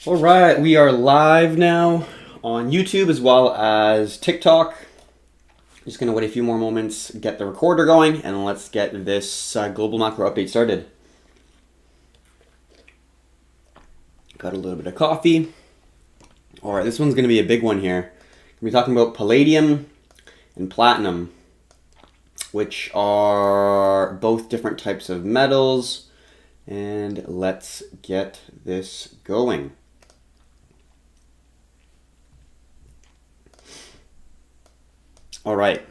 All right, we are live now on YouTube as well as TikTok. Just gonna wait a few more moments, get the recorder going, and let's get this global macro update started. Got a little bit of coffee. All right, this one's gonna be a big one here. We're talking about palladium and platinum, which are both different types of metals. And let's get this going. All right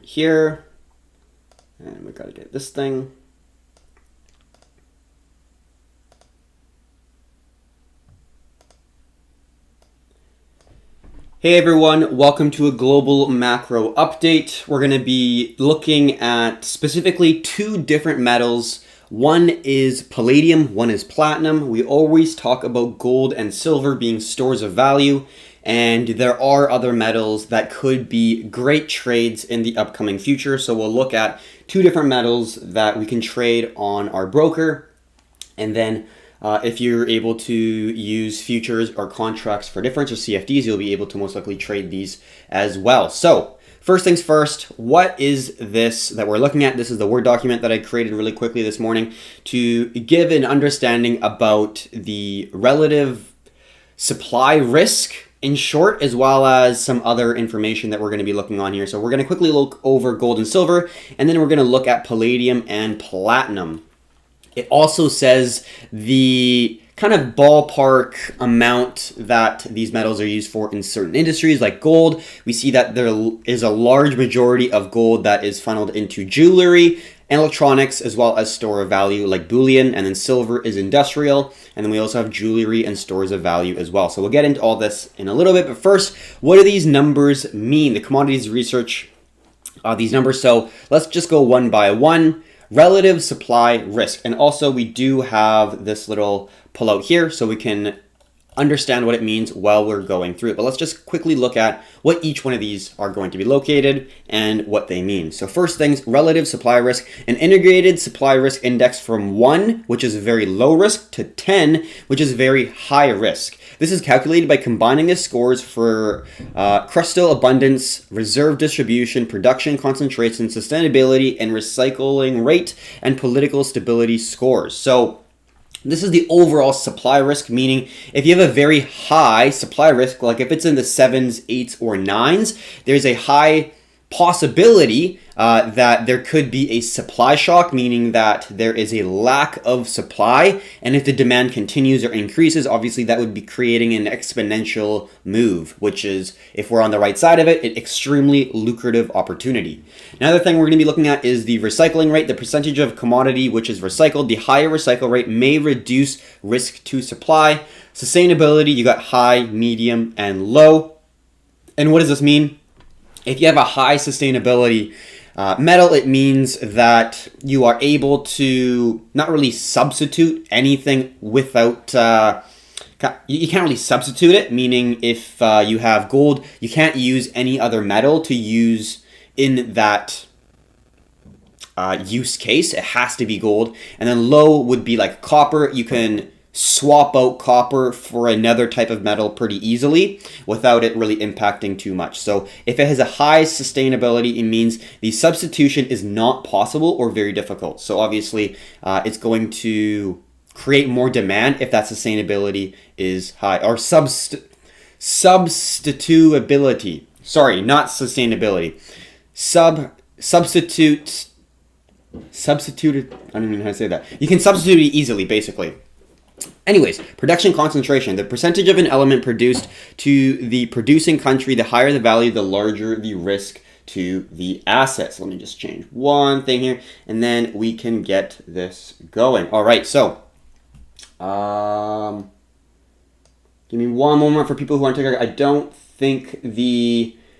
here, and we gotta get this thing. Hey everyone, welcome to a global macro update. We're gonna be looking at specifically two different metals. One is palladium, one is platinum. We always talk about gold and silver being stores of value, and there are other metals that could be great trades in the upcoming future. So we'll look at two different metals that we can trade on our broker. And then if you're able to use futures or contracts for difference or CFDs, you'll be able to most likely trade these as well. So first things first, what is this that we're looking at? This is the Word document that I created really quickly this morning to give an understanding about the relative supply risk in short, as well as some other information that we're going to be looking on here. So we're going to quickly look over gold and silver, and then we're going to look at palladium and platinum. It also says the kind of ballpark amount that these metals are used for in certain industries, like gold. We see that there is a large majority of gold that is funneled into jewelry, electronics, as well as store of value like bullion, and then silver is industrial, and then we also have jewelry and stores of value as well. So we'll get into all this in a little bit, but first, what do these numbers mean? The commodities research these numbers, so let's just go one by one. Relative supply risk, and also we do have this little pullout here so we can understand what it means while we're going through it. But let's just quickly look at what each one of these are going to be located and what they mean. So first things, relative supply risk, an integrated supply risk index from 1, which is very low risk, to 10, which is very high risk. This is calculated by combining the scores for crustal abundance, reserve distribution, production concentration, sustainability, and recycling rate, and political stability scores. So this is the overall supply risk, meaning if you have a very high supply risk, like if it's in the 7s, 8s, or 9s, there's a high possibility that there could be a supply shock, meaning that there is a lack of supply, and if the demand continues or increases, obviously that would be creating an exponential move, which is, if we're on the right side of it, an extremely lucrative opportunity. Another thing we're going to be looking at is the recycling rate, the percentage of commodity which is recycled. The higher recycle rate may reduce risk to supply. Sustainability, you got high, medium, and low. And what does this mean? If you have a high sustainability metal, it means that you are able to not really substitute anything without, you can't really substitute it, meaning if you have gold, you can't use any other metal to use in that use case. It has to be gold. And then low would be like copper. You can swap out copper for another type of metal pretty easily without it really impacting too much. So if it has a high sustainability, it means the substitution is not possible or very difficult. So obviously it's going to create more demand if that sustainability is high. Or substitutability. Sorry, not sustainability. Substituted, I don't even know how to say that. You can substitute it easily, basically. Anyways, production concentration, the percentage of an element produced to the producing country, the higher the value, the larger the risk to the assets. Let me just change one thing here, and then we can get this going. All right, so give me one moment for people who aren't taking. I don't think the